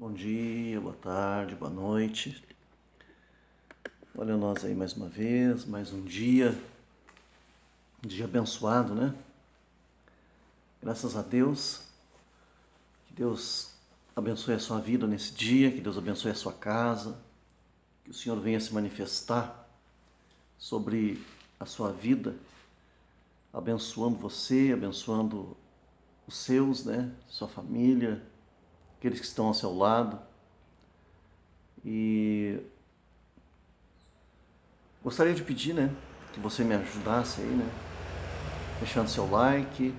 Bom dia, boa tarde, boa noite. Olha nós aí mais uma vez, mais um dia abençoado, né? Graças a Deus, que Deus abençoe a sua vida nesse dia, que Deus abençoe a sua casa, que o Senhor venha se manifestar sobre a sua vida, abençoando você, abençoando os seus, né? Sua família, aqueles que estão ao seu lado. E gostaria de pedir, né, que você me ajudasse aí, né, deixando seu like,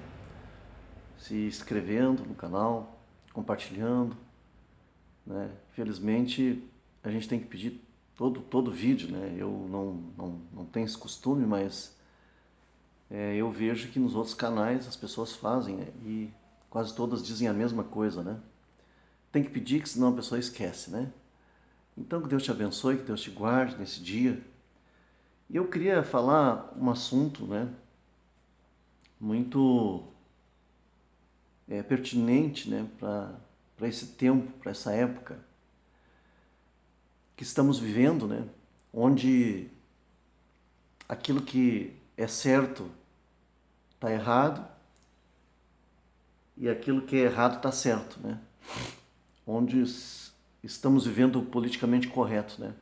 se inscrevendo no canal, compartilhando, né? Infelizmente, a gente tem que pedir todo vídeo, né? Eu não tenho esse costume, mas eu vejo que nos outros canais as pessoas fazem, né? E quase todas dizem a mesma coisa, né? Tem que pedir, que senão a pessoa esquece, né? Então, que Deus te abençoe, que Deus te guarde nesse dia. E eu queria falar um assunto, né, muito pertinente, né, para esse tempo, para essa época que estamos vivendo, né, onde aquilo que é certo está errado e aquilo que é errado está certo, né? Onde estamos vivendo o politicamente correto, né?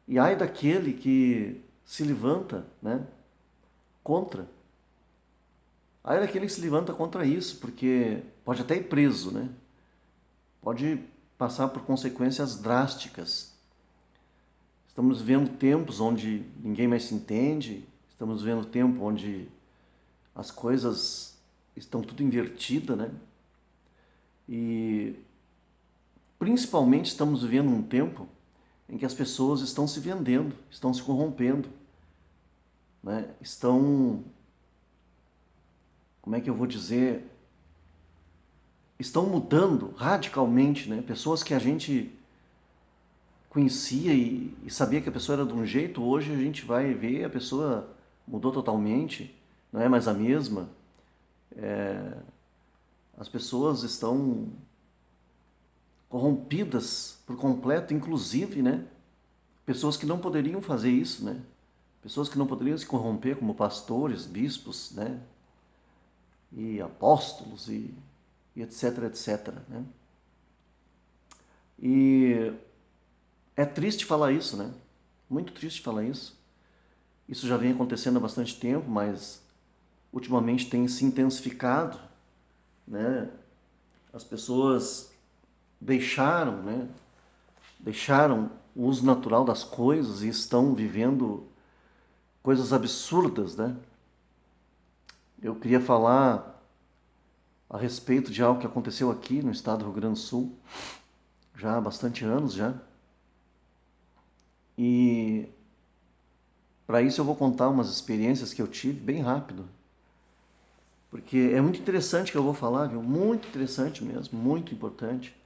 E ai daquele que se levanta, né, contra. Ai daquele que se levanta contra isso, porque pode até ir preso, né? Pode passar por consequências drásticas. Estamos vendo tempos onde ninguém mais se entende, estamos vendo tempo onde as coisas estão tudo invertida, né? E principalmente estamos vivendo um tempo em que as pessoas estão se vendendo, estão se corrompendo, né? Estão, como é que eu vou dizer, estão mudando radicalmente, né? Pessoas que a gente conhecia e sabia que a pessoa era de um jeito, hoje a gente vai ver a pessoa mudou totalmente, não é mais a mesma. As pessoas estão corrompidas por completo, inclusive, né? Pessoas que não poderiam fazer isso, né? Pessoas que não poderiam se corromper, como pastores, bispos, né? E apóstolos e etc, etc, né? E é triste falar isso, né? Muito triste falar isso. Isso já vem acontecendo há bastante tempo, mas ultimamente tem se intensificado, né? As pessoas deixaram, né? Deixaram o uso natural das coisas e estão vivendo coisas absurdas, né? Eu queria falar a respeito de algo que aconteceu aqui no estado do Rio Grande do Sul, já há bastante anos já. E para isso eu vou contar umas experiências que eu tive bem rápido, porque é muito interessante que eu vou falar, viu? Muito interessante mesmo, muito importante.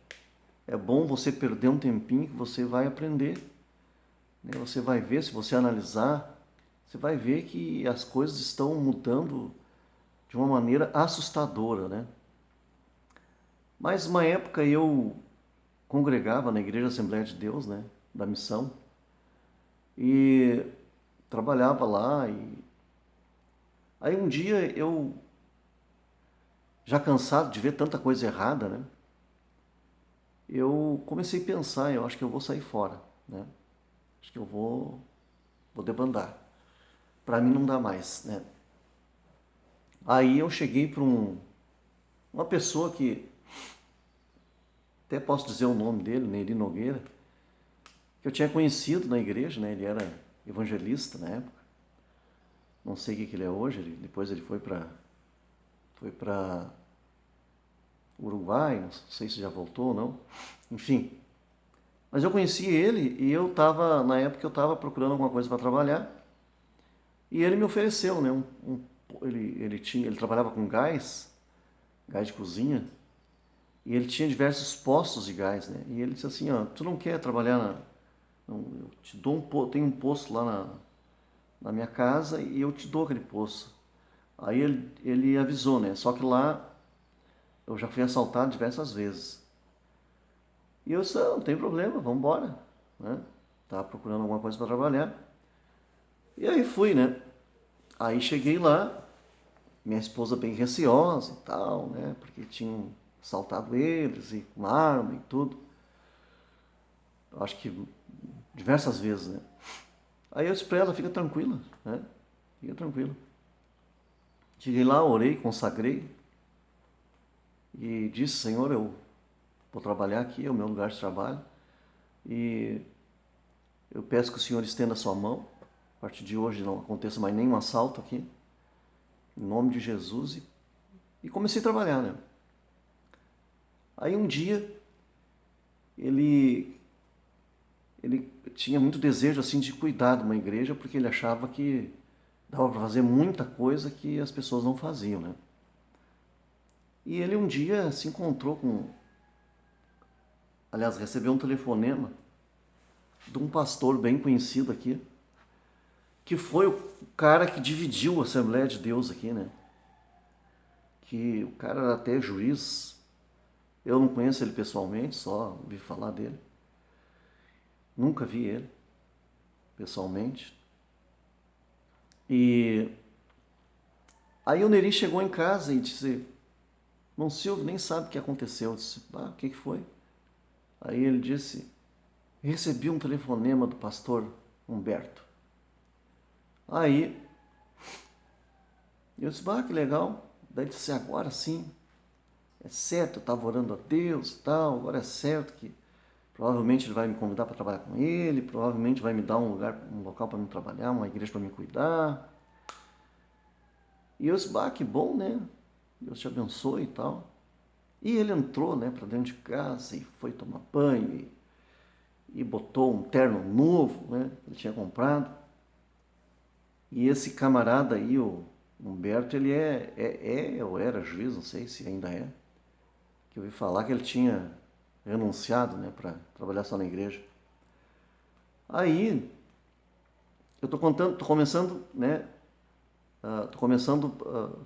É bom você perder um tempinho que você vai aprender, né? Você vai ver, se você analisar, você vai ver que as coisas estão mudando de uma maneira assustadora, né? Mas uma época eu congregava na Igreja Assembleia de Deus, né, da missão, e trabalhava lá. E aí um dia eu, já cansado de ver tanta coisa errada, né, eu comecei a pensar, eu acho que eu vou sair fora, né, acho que eu vou debandar. Para mim não dá mais, né. Aí eu cheguei para uma pessoa que, até posso dizer o nome dele, Nery Nogueira, que eu tinha conhecido na igreja, né, ele era evangelista na época. Não sei o que ele é hoje, depois ele foi para Uruguai, não sei se já voltou ou não. Enfim, mas eu conheci ele e na época eu estava procurando alguma coisa para trabalhar e ele me ofereceu, né, ele trabalhava com gás de cozinha, e ele tinha diversos postos de gás, né? E ele disse assim, ó, tu não quer trabalhar eu te dou tem um posto lá na minha casa e eu te dou aquele posto. Aí ele avisou, né? Só que lá eu já fui assaltado diversas vezes. E eu disse, não tem problema, vamos embora, né? Tava procurando alguma coisa para trabalhar. E aí fui, né? Aí cheguei lá, minha esposa bem receosa e tal, né? Porque tinham assaltado eles e com arma e tudo. Eu acho que diversas vezes, né? Aí eu disse pra ela, fica tranquila, né? Fica tranquila. Cheguei lá, orei, consagrei e disse, Senhor, eu vou trabalhar aqui, é o meu lugar de trabalho. E eu peço que o Senhor estenda a sua mão. A partir de hoje não aconteça mais nenhum assalto aqui. Em nome de Jesus. E comecei a trabalhar, né? Aí um dia, ele, ele tinha muito desejo assim de cuidar de uma igreja, porque ele achava que dava para fazer muita coisa que as pessoas não faziam, né? E ele um dia se encontrou com... Aliás, recebeu um telefonema de um pastor bem conhecido aqui, que foi o cara que dividiu a Assembleia de Deus aqui, né? Que o cara era até juiz. Eu não conheço ele pessoalmente, só ouvi falar dele. Nunca vi ele pessoalmente. E aí o Neri chegou em casa e disse, Irmão Silvio nem sabe o que aconteceu. Eu disse, o que foi? Aí ele disse, recebi um telefonema do pastor Humberto. Aí eu disse, que legal. Daí ele disse, agora sim, é certo, eu estava orando a Deus e tal, agora é certo que provavelmente ele vai me convidar para trabalhar com ele, provavelmente vai me dar um lugar, um local para me trabalhar, uma igreja para me cuidar. E eu disse, que bom, né? Deus te abençoe e tal. E ele entrou, né, para dentro de casa e foi tomar banho e botou um terno novo, né, que ele tinha comprado. E esse camarada aí, o Humberto, ele ou era juiz, não sei se ainda é, que eu ouvi falar que ele tinha renunciado, né, para trabalhar só na igreja. Aí, eu tô começando, né, tô começando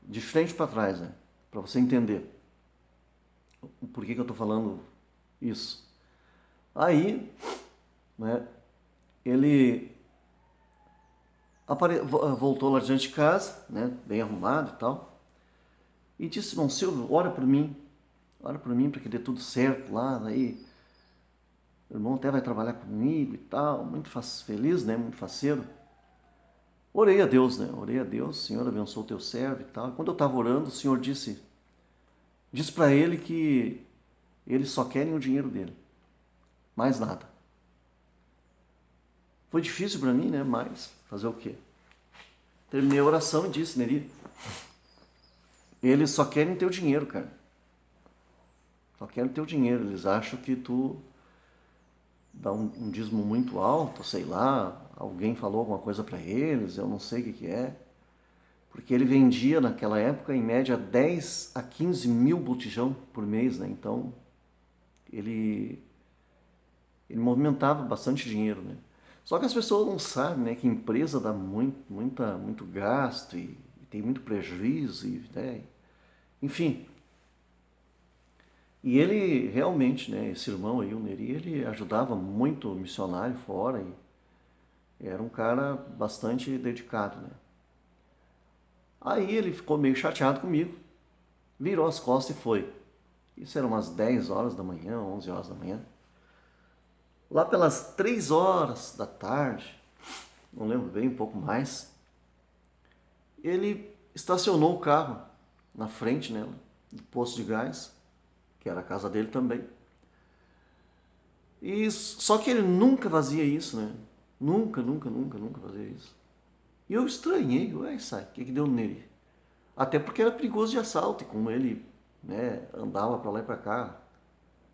de frente para trás, né, para você entender por que eu tô falando isso. Aí, né, ele voltou lá diante de casa, né, bem arrumado e tal, e disse, irmão Silvio, ora por mim para que dê tudo certo lá, aí o irmão até vai trabalhar comigo e tal, muito feliz, né, muito faceiro. Orei a Deus, né, orei a Deus, Senhor abençoe o teu servo e tal. E quando eu estava orando, o Senhor disse para ele que eles só querem o dinheiro dele, mais nada. Foi difícil para mim, né, mas fazer o quê? Terminei a oração e disse, Neri, eles só querem teu dinheiro, cara. Só querem teu dinheiro. Eles acham que tu dá um dízimo muito alto, sei lá, alguém falou alguma coisa para eles, eu não sei o que é. Porque ele vendia naquela época, em média, 10 a 15 mil botijão por mês, né? Então, ele movimentava bastante dinheiro, né? Só que as pessoas não sabem, né, que empresa dá muito gasto e tem muito prejuízo, né? Enfim. E ele realmente, né, esse irmão aí, o Neri, ele ajudava muito o missionário fora e era um cara bastante dedicado, né? Aí ele ficou meio chateado comigo, virou as costas e foi. Isso era umas 10 horas da manhã, 11 horas da manhã. Lá pelas 3 horas da tarde, não lembro bem, um pouco mais, ele estacionou o carro na frente, né, do posto de gás, que era a casa dele também. E só que ele nunca fazia isso, né? Nunca fazia isso. E eu estranhei, sai, o que deu nele? Até porque era perigoso de assalto, e como ele, né, andava para lá e para cá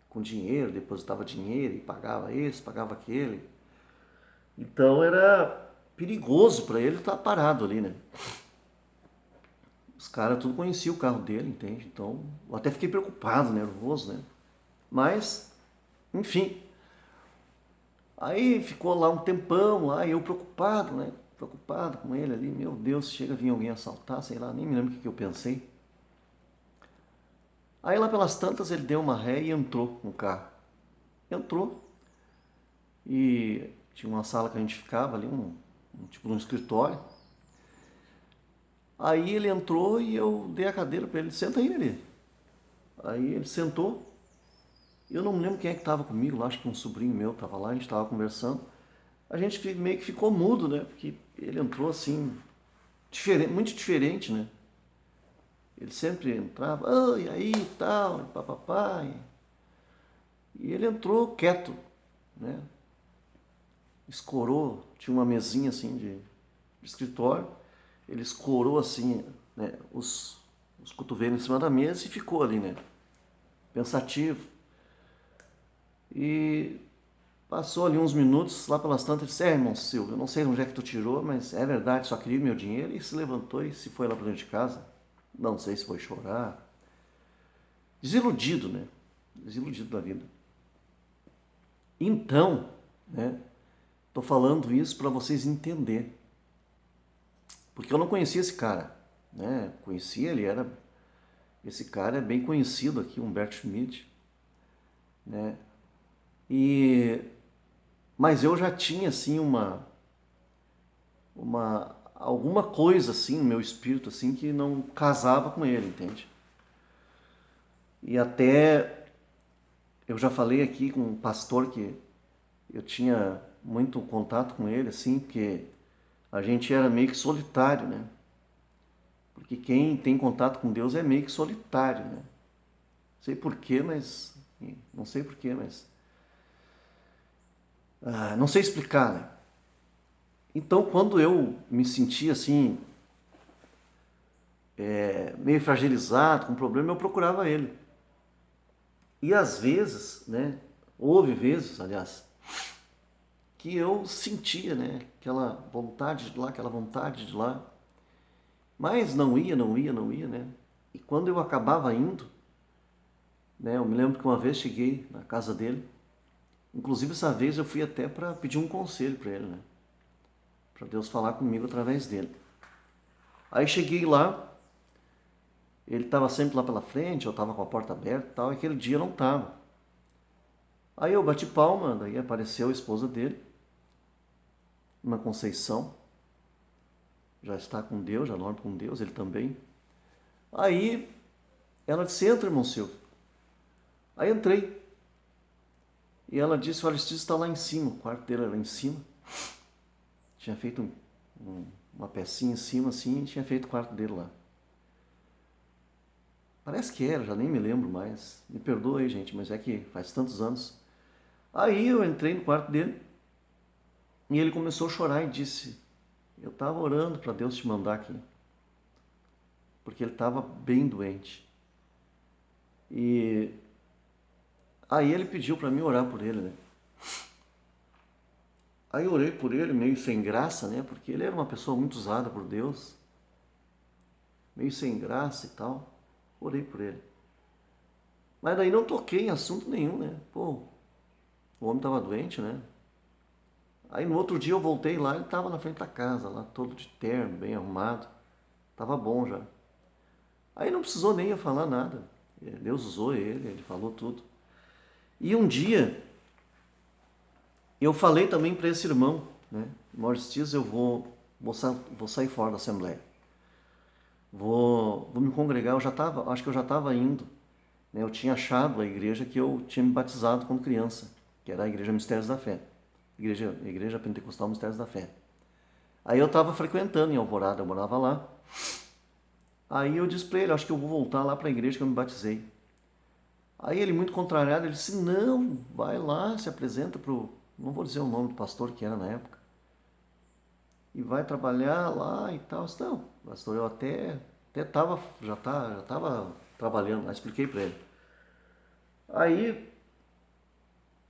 com dinheiro, depositava dinheiro e pagava esse, pagava aquele. Então era perigoso para ele estar parado ali, né? Os caras tudo conheciam o carro dele, entende? Então eu até fiquei preocupado, nervoso, né? Mas, enfim. Aí ficou lá um tempão, lá, e eu preocupado, né? Preocupado com ele ali, meu Deus, chega a vir alguém assaltar, sei lá, nem me lembro o que eu pensei. Aí lá pelas tantas ele deu uma ré e entrou no carro. entrou e tinha uma sala que a gente ficava ali, tipo um escritório. Aí ele entrou e eu dei a cadeira para ele, senta aí, Nenê. Aí ele sentou. Eu não me lembro quem é que estava comigo lá, acho que um sobrinho meu estava lá, a gente estava conversando. A gente meio que ficou mudo, né? Porque ele entrou assim, diferente, muito diferente, né? Ele sempre entrava, e aí, tal, papapá. E ele entrou quieto, né? Escorou, tinha uma mesinha assim de escritório, ele escorou assim, né, os cotovelos em cima da mesa e ficou ali, né? Pensativo. E passou ali uns minutos, lá pelas tantas, ele disse, irmão Silvio, eu não sei onde é que tu tirou, mas é verdade, só queria meu dinheiro. E se levantou e se foi lá para dentro de casa. Não sei se foi chorar. Desiludido, né? Desiludido da vida. Então, né? Tô falando isso para vocês entenderem. Porque eu não conhecia esse cara, né? Conhecia, esse cara é bem conhecido aqui, Humberto Schmidt, né? E mas eu já tinha assim alguma coisa assim no meu espírito assim que não casava com ele, entende? E até eu já falei aqui com um pastor que eu tinha muito contato com ele assim, porque a gente era meio que solitário, né? Porque quem tem contato com Deus é meio que solitário, né? Sei porquê, mas não sei porquê, mas não sei explicar, né? Então, quando eu me senti assim, meio fragilizado, com problema, eu procurava ele. E às vezes, né, houve vezes, aliás, que eu sentia, né, aquela vontade de lá, aquela vontade de lá, mas não ia, não ia, não ia, né? E quando eu acabava indo, né, eu me lembro que uma vez cheguei na casa dele, inclusive essa vez eu fui até para pedir um conselho para ele, né? Para Deus falar comigo através dele. Aí cheguei lá, ele estava sempre lá pela frente, eu estava com a porta aberta e tal, e aquele dia não estava. Aí eu bati palma, daí apareceu a esposa dele, uma Conceição, já está com Deus, já dorme com Deus, ele também. Aí ela disse, entra, irmão Silvio. Aí entrei. E ela disse, o Aristides está lá em cima, o quarto dele era lá em cima. Tinha feito uma pecinha em cima assim e tinha feito o quarto dele lá. Parece que era, já nem me lembro mais. Me perdoa aí, gente, mas é que faz tantos anos. Aí eu entrei no quarto dele e ele começou a chorar e disse, eu estava orando para Deus te mandar aqui. Porque ele estava bem doente. E aí ele pediu para mim orar por ele, né? Aí eu orei por ele, meio sem graça, né? Porque ele era uma pessoa muito usada por Deus. Meio sem graça e tal. Orei por ele. Mas daí não toquei em assunto nenhum, né? Pô, o homem estava doente, né? Aí no outro dia eu voltei lá, ele estava na frente da casa, lá todo de terno, bem arrumado. Tava bom já. Aí não precisou nem eu falar nada. Deus usou ele falou tudo. E um dia eu falei também para esse irmão, né? Maurício, eu vou sair fora da Assembleia. Vou me congregar, acho que eu já estava indo. Né? Eu tinha achado a igreja que eu tinha me batizado quando criança, que era a Igreja Mistérios da Fé. Igreja Pentecostal Mistérios da Fé. Aí eu estava frequentando em Alvorada, eu morava lá. Aí eu disse para ele, acho que eu vou voltar lá para a igreja que eu me batizei. Aí ele, muito contrariado, ele disse, não, vai lá, se apresenta pro, não vou dizer o nome do pastor que era na época, e vai trabalhar lá e tal. Disse, não, pastor, eu até tava, já tava trabalhando lá, expliquei para ele. Aí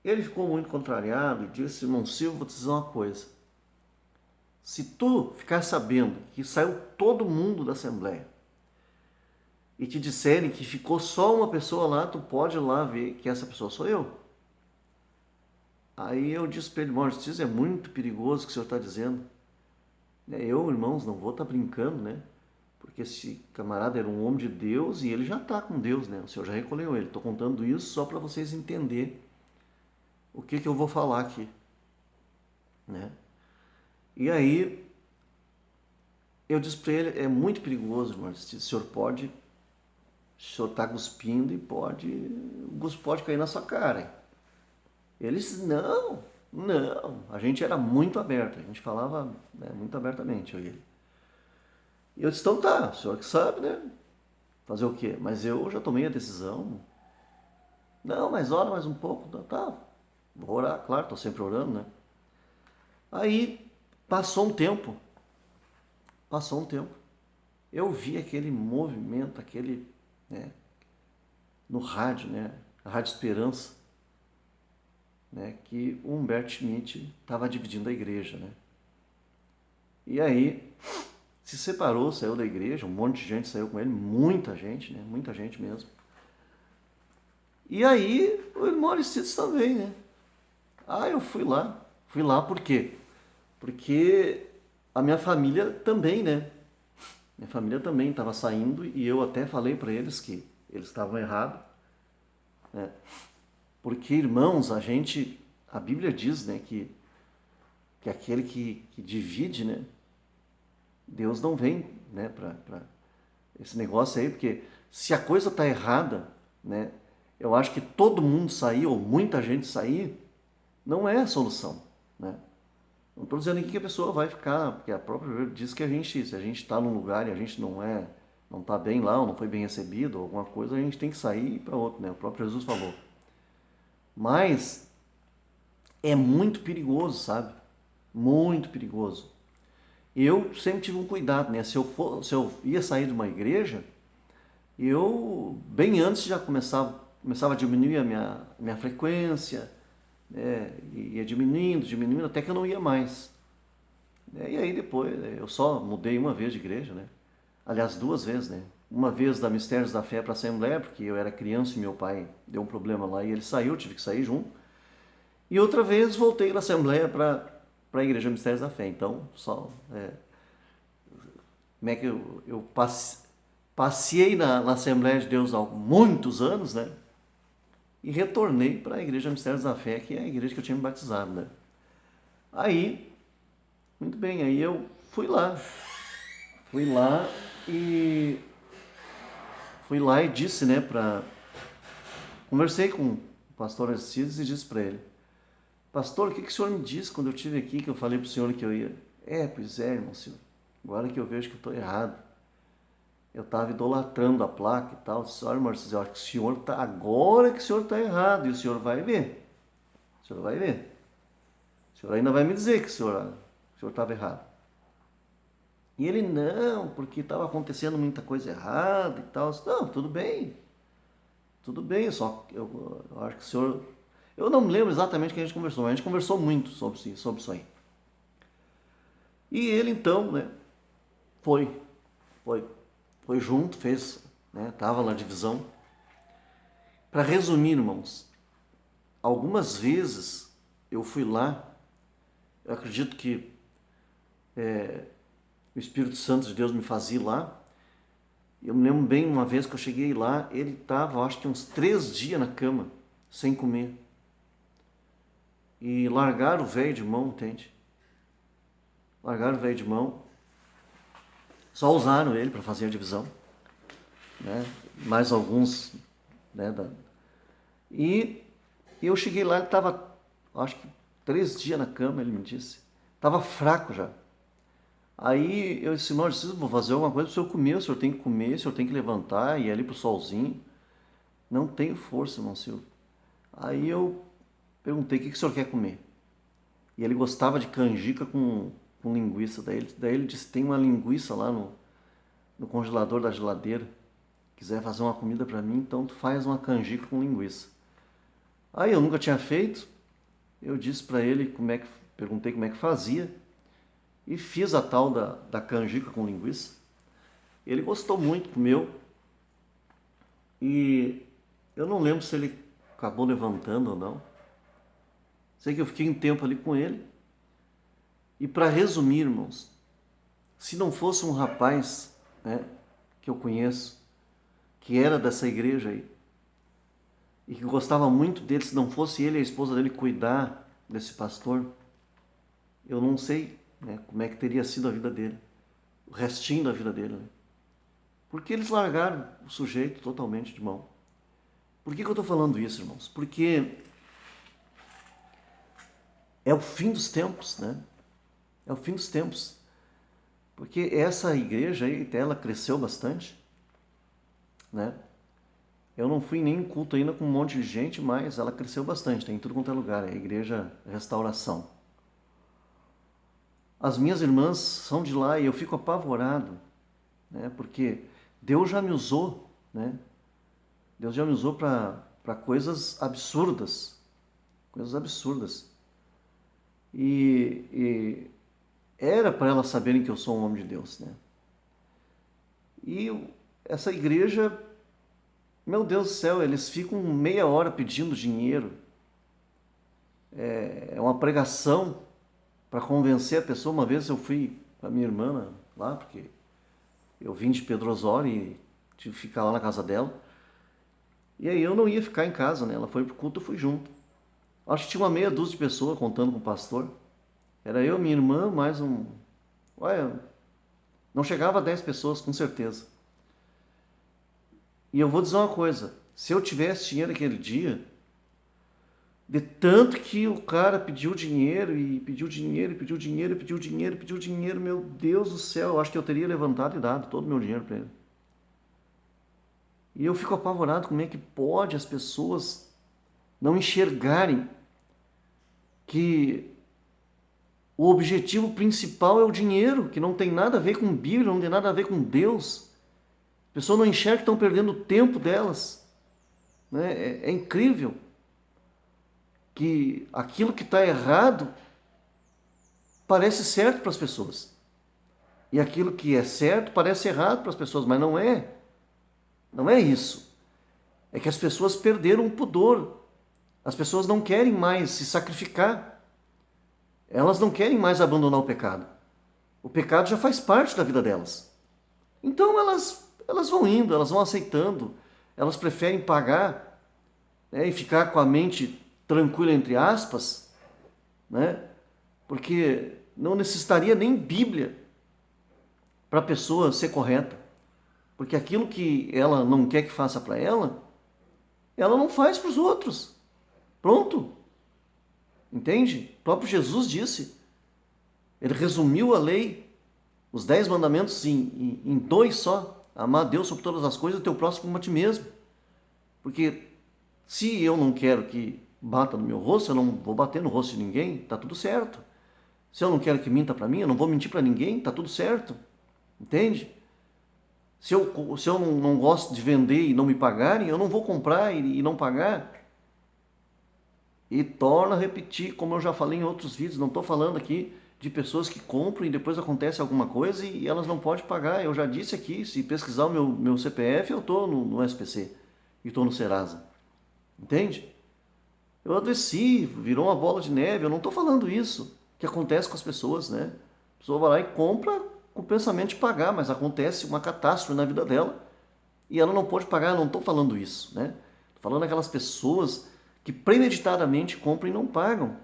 ele ficou muito contrariado e disse, irmão Silvio, vou te dizer uma coisa. Se tu ficar sabendo que saiu todo mundo da Assembleia e te disserem que ficou só uma pessoa lá, tu pode ir lá ver que essa pessoa sou eu. Aí eu disse para ele, Maurício, isso é muito perigoso o que o senhor está dizendo. Eu, irmãos, não vou estar brincando, né? Porque esse camarada era um homem de Deus e ele já está com Deus, né? O senhor já recolheu ele. Estou contando isso só para vocês entenderem o que que eu vou falar aqui, né? E aí eu disse para ele, é muito perigoso, mas o senhor pode, o senhor está cuspindo e o cuspe pode cair na sua cara. Hein? Ele disse, não, não. A gente era muito aberto, a gente falava, né, muito abertamente, eu e ele. E eu disse, então tá, o senhor que sabe, né? Fazer o quê? Mas eu já tomei a decisão. Não, mas ora mais um pouco. Tá, vou orar, claro, estou sempre orando, né? Aí passou um tempo, passou um tempo. Eu vi aquele movimento, né, no rádio, né? A Rádio Esperança, né? Que o Humberto Schmidt estava dividindo a igreja, né? E aí se separou, saiu da igreja, um monte de gente saiu com ele, muita gente, né? Muita gente mesmo. E aí o irmão Aristides também, né? Ah, eu fui lá. Fui lá por quê? Porque a minha família também, né? Minha família também estava saindo e eu até falei para eles que eles estavam errados, né? Porque, irmãos, a Bíblia diz, né, que aquele que divide, né, Deus não vem, né, para esse negócio aí, porque se a coisa está errada, né, eu acho que todo mundo sair ou muita gente sair não é a solução, né? Não estou dizendo aqui que a pessoa vai ficar, porque a própria Bíblia diz que se a gente está num lugar e a gente não está bem lá, ou não foi bem recebido, ou alguma coisa, a gente tem que sair e ir para outro, né? O próprio Jesus falou. Mas é muito perigoso, sabe? Muito perigoso. Eu sempre tive um cuidado, né? Se eu ia sair de uma igreja, eu bem antes já começava a diminuir a minha frequência, né? Ia diminuindo, até que eu não ia mais. E aí depois, eu só mudei uma vez de igreja, né? Aliás, duas vezes, né? Uma vez da Mistérios da Fé para a Assembleia, porque eu era criança e meu pai deu um problema lá e ele saiu, eu tive que sair junto. E outra vez voltei da Assembleia para a Igreja Mistérios da Fé. Então, como é que eu passei na Assembleia de Deus há muitos anos, né? E retornei para a Igreja Mistérios da Fé, que é a igreja que eu tinha me batizado, né? Aí, muito bem, aí eu fui lá e disse, né, conversei com o pastor Aristides e disse para ele, pastor, o que o senhor me disse quando eu estive aqui, que eu falei para o senhor que eu ia? Pois é, irmão, senhor, agora que eu vejo que eu estou errado. Eu estava idolatrando a placa e tal. Eu disse, olha, Marcos, eu acho que o senhor está, agora que o senhor está errado, e o senhor vai ver. O senhor vai ver. O senhor ainda vai me dizer que o senhor estava errado. E ele, não, porque estava acontecendo muita coisa errada e tal. Eu disse, não, tudo bem, só eu acho que o senhor... Eu não me lembro exatamente o que a gente conversou, mas a gente conversou muito sobre isso aí. E ele então, né, foi, foi junto, fez, né, tava na divisão. Para resumir, irmãos, algumas vezes eu fui lá, eu acredito que o Espírito Santo de Deus me fazia lá. Eu me lembro bem uma vez que eu cheguei lá, ele estava, acho que uns 3 dias na cama, sem comer. E largaram o velho de mão, entende? Largaram o velho de mão, só usaram ele para fazer a divisão, né? Mais alguns, né? E eu cheguei lá, ele estava, acho que 3 dias na cama, ele me disse. Estava fraco já. Aí eu disse, não, eu vou fazer alguma coisa para o senhor comer, o senhor tem que comer, o senhor tem que levantar e ir ali pro solzinho. Não tenho força, irmão Silvio. Aí eu perguntei, o que o senhor quer comer? E ele gostava de canjica com linguiça. Daí ele disse, tem uma linguiça lá no congelador da geladeira. Quiser fazer uma comida para mim, então tu faz uma canjica com linguiça. Aí eu nunca tinha feito, eu disse para ele perguntei como é que fazia e fiz a tal da canjica com linguiça. Ele gostou muito, comeu e eu não lembro se ele acabou levantando ou não. Sei que eu fiquei um tempo ali com ele. E para resumir, irmãos, se não fosse um rapaz, né, que eu conheço, que era dessa igreja aí, e que gostava muito dele, se não fosse ele e a esposa dele cuidar desse pastor, eu não sei, né, como é que teria sido a vida dele, o restinho da vida dele, né? Porque eles largaram o sujeito totalmente de mão. Por que eu estou falando isso, irmãos? Porque é o fim dos tempos, né? É o fim dos tempos. Porque essa igreja aí, ela cresceu bastante, né? Eu não fui em nenhum culto ainda com um monte de gente, mas ela cresceu bastante, tem em tudo quanto é lugar, é a Igreja Restauração. As minhas irmãs são de lá e eu fico apavorado, né? Porque Deus já me usou, né? Deus já me usou para coisas absurdas, coisas absurdas. E era para elas saberem que eu sou um homem de Deus, né? E essa igreja, meu Deus do céu, eles ficam meia hora pedindo dinheiro. É uma pregação para convencer a pessoa. Uma vez eu fui com a minha irmã lá, porque eu vim de Pedro Osório e tive que ficar lá na casa dela. E aí eu não ia ficar em casa, né? Ela foi pro culto, eu fui junto. Acho que tinha uma meia dúzia de pessoas contando com o pastor. Era eu, minha irmã, mais um... Olha, não chegava a 10 pessoas, com certeza. E eu vou dizer uma coisa, se eu tivesse dinheiro aquele dia, de tanto que o cara pediu dinheiro, e pediu dinheiro, e pediu dinheiro, e pediu dinheiro, e pediu dinheiro, meu Deus do céu, eu acho que eu teria levantado e dado todo o meu dinheiro para ele. E eu fico apavorado como é que pode as pessoas não enxergarem que o objetivo principal é o dinheiro, que não tem nada a ver com Bíblia, não tem nada a ver com Deus. As pessoas não enxergam que estão perdendo o tempo delas, né? É incrível que aquilo que está errado parece certo para as pessoas. E aquilo que é certo parece errado para as pessoas, mas não é. Não é isso. É que as pessoas perderam o pudor. As pessoas não querem mais se sacrificar. Elas não querem mais abandonar o pecado. O pecado já faz parte da vida delas. Então elas vão indo, elas vão aceitando. Elas preferem pagar, né, e ficar com a mente tranquila, entre aspas, né? Porque não necessitaria nem Bíblia para a pessoa ser correta. Porque aquilo que ela não quer que faça para ela, ela não faz para os outros. Pronto. Entende? O próprio Jesus disse. Ele resumiu a lei, os 10 mandamentos, em dois só. Amar a Deus sobre todas as coisas e o teu próximo como a ti mesmo. Porque se eu não quero que bata no meu rosto, eu não vou bater no rosto de ninguém, tá tudo certo. Se eu não quero que minta para mim, eu não vou mentir para ninguém, tá tudo certo. Entende? Se eu não gosto de vender e não me pagarem, eu não vou comprar e não pagar. E torno a repetir, como eu já falei em outros vídeos, não estou falando aqui de pessoas que compram e depois acontece alguma coisa e elas não podem pagar. Eu já disse aqui, se pesquisar o meu CPF, eu estou no SPC e estou no Serasa. Entende? Eu adoeci, virou uma bola de neve, eu não estou falando isso, que acontece com as pessoas, né? A pessoa vai lá e compra com o pensamento de pagar, mas acontece uma catástrofe na vida dela e ela não pode pagar, eu não estou falando isso, né? Estou falando daquelas pessoas que premeditadamente compram e não pagam.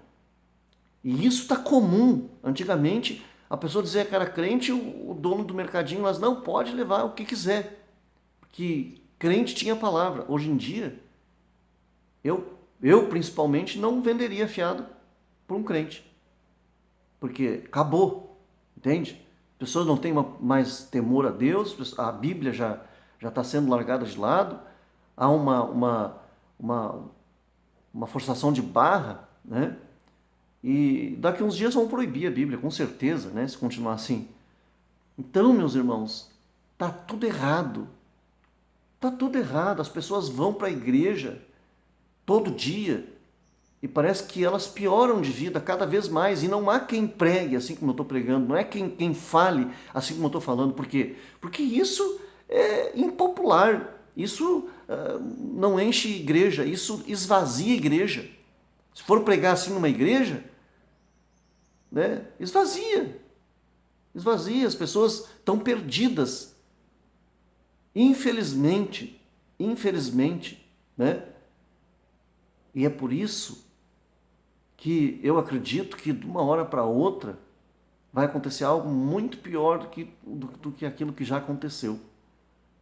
E isso está comum. Antigamente, a pessoa dizia que era crente, o dono do mercadinho, mas não pode levar o que quiser, porque crente tinha palavra. Hoje em dia, eu principalmente não venderia fiado para um crente, porque acabou, entende? Pessoas não têm mais temor a Deus, a Bíblia já está sendo largada de lado, há uma forçação de barra, né? E daqui uns dias vão proibir a Bíblia, com certeza, né? Se continuar assim. Então, meus irmãos, tá tudo errado. Tá tudo errado. As pessoas vão para a igreja todo dia e parece que elas pioram de vida cada vez mais. E não há quem pregue assim como eu estou pregando, não é quem fale assim como eu estou falando. Por quê? Porque isso é impopular. Isso não enche igreja, isso esvazia a igreja. Se for pregar assim numa igreja, né, esvazia. Esvazia, as pessoas estão perdidas. Infelizmente, né? E é por isso que eu acredito que de uma hora para outra vai acontecer algo muito pior do que aquilo que já aconteceu,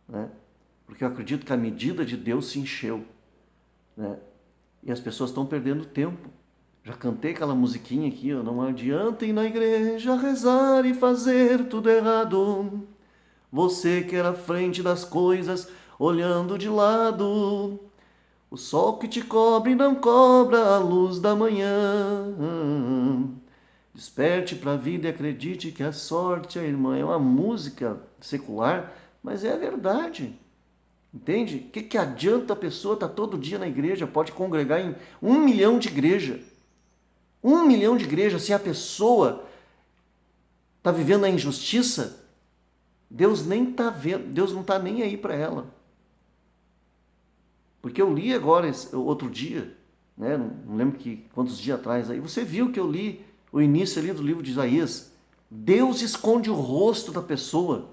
né? Porque eu acredito que a medida de Deus se encheu, né? E as pessoas estão perdendo tempo. Já cantei aquela musiquinha aqui, ó, não adianta ir na igreja rezar e fazer tudo errado. Você quer a frente das coisas, olhando de lado. O sol que te cobre não cobra a luz da manhã. Desperte para a vida e acredite que a sorte, a irmã, é uma música secular, mas é a verdade. Entende? O que adianta a pessoa estar todo dia na igreja, pode congregar em 1 milhão de igrejas. 1 milhão de igrejas, se a pessoa está vivendo a injustiça, Deus nem está vendo, Deus não está nem aí para ela. Porque eu li agora, outro dia, né? Não lembro quantos dias atrás, aí você viu que eu li o início ali do livro de Isaías. Deus esconde o rosto da pessoa,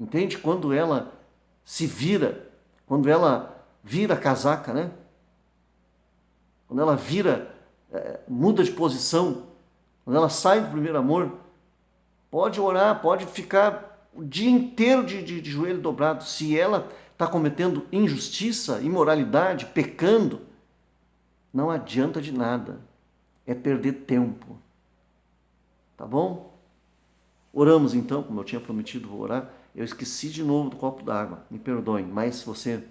entende? Quando ela se vira, quando ela vira a casaca, né? Quando ela muda de posição, quando ela sai do primeiro amor, pode orar, pode ficar o dia inteiro de joelho dobrado. Se ela está cometendo injustiça, imoralidade, pecando, não adianta de nada. É perder tempo. Tá bom? Oramos então, como eu tinha prometido, vou orar. Eu esqueci de novo do copo d'água. Me perdoem, mas se você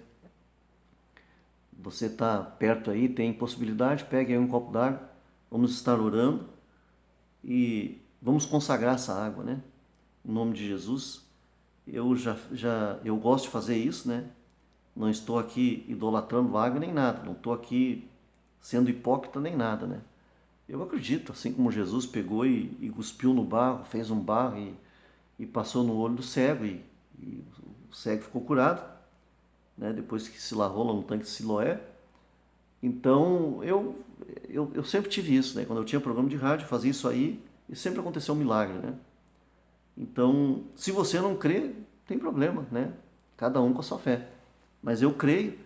está perto aí, tem possibilidade, pegue aí um copo d'água. Vamos estar orando e vamos consagrar essa água, né? Em nome de Jesus. Eu gosto de fazer isso, né? Não estou aqui idolatrando água nem nada. Não estou aqui sendo hipócrita nem nada, né? Eu acredito, assim como Jesus pegou e cuspiu no barro, fez um barro e passou no olho do cego e o cego ficou curado, né? Depois que se lavou lá no tanque de Siloé. Então, eu sempre tive isso, né? Quando eu tinha programa de rádio, eu fazia isso aí e sempre aconteceu um milagre, né? Então, se você não crê, tem problema, né? Cada um com a sua fé. Mas eu creio,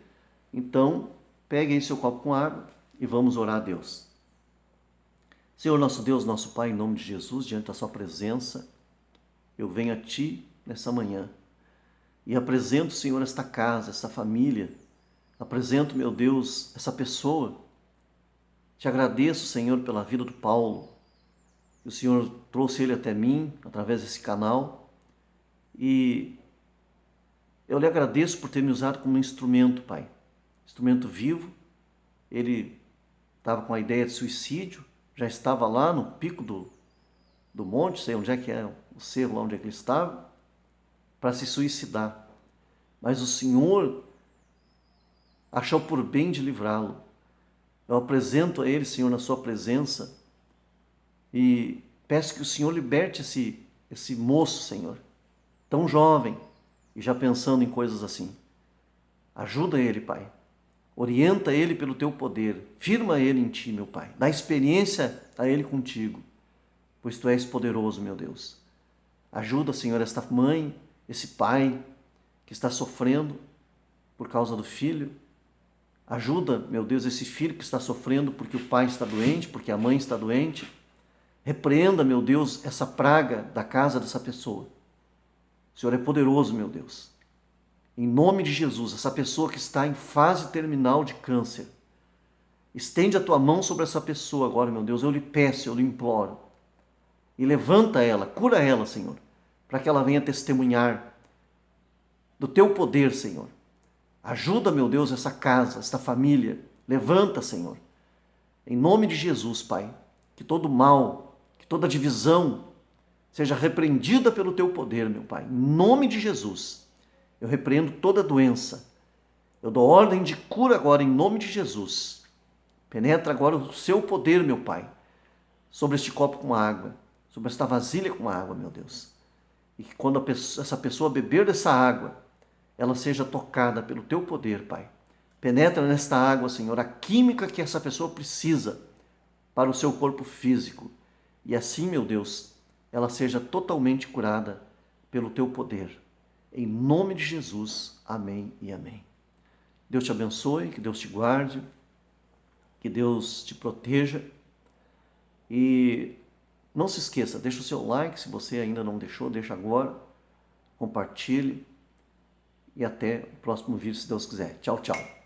então pegue aí seu copo com água e vamos orar a Deus. Senhor nosso Deus, nosso Pai, em nome de Jesus, diante da sua presença, eu venho a Ti nessa manhã e apresento, Senhor, esta casa, esta família, apresento, meu Deus, essa pessoa. Te agradeço, Senhor, pela vida do Paulo, que o Senhor trouxe ele até mim, através desse canal, e eu lhe agradeço por ter me usado como instrumento, Pai, instrumento vivo. Ele estava com a ideia de suicídio, já estava lá no pico do monte, sei onde é que é o cerro, lá onde é que ele estava, para se suicidar. Mas o Senhor achou por bem de livrá-lo. Eu apresento a ele, Senhor, na sua presença e peço que o Senhor liberte esse moço, Senhor, tão jovem e já pensando em coisas assim. Ajuda ele, Pai. Orienta ele pelo teu poder. Firma ele em ti, meu Pai. Dá experiência a ele contigo, pois tu és poderoso, meu Deus. Ajuda, Senhor, esta mãe, esse pai que está sofrendo por causa do filho. Ajuda, meu Deus, esse filho que está sofrendo porque o pai está doente, porque a mãe está doente. Repreenda, meu Deus, essa praga da casa dessa pessoa. O Senhor é poderoso, meu Deus. Em nome de Jesus, essa pessoa que está em fase terminal de câncer, estende a tua mão sobre essa pessoa agora, meu Deus. Eu lhe peço, eu lhe imploro. E levanta ela, cura ela, Senhor, para que ela venha testemunhar do teu poder, Senhor. Ajuda, meu Deus, essa casa, esta família. Levanta, Senhor. Em nome de Jesus, Pai, que todo mal, que toda divisão seja repreendida pelo teu poder, meu Pai. Em nome de Jesus, eu repreendo toda doença. Eu dou ordem de cura agora, em nome de Jesus. Penetra agora o seu poder, meu Pai, sobre este copo com água, sobre esta vasilha com água, meu Deus. E que quando essa pessoa beber dessa água, ela seja tocada pelo teu poder, Pai. Penetra nesta água, Senhor, a química que essa pessoa precisa para o seu corpo físico. E assim, meu Deus, ela seja totalmente curada pelo teu poder. Em nome de Jesus, amém e amém. Deus te abençoe, que Deus te guarde. Que Deus te proteja. E não se esqueça, deixa o seu like, se você ainda não deixou, deixa agora. Compartilhe. E até o próximo vídeo, se Deus quiser. Tchau, tchau.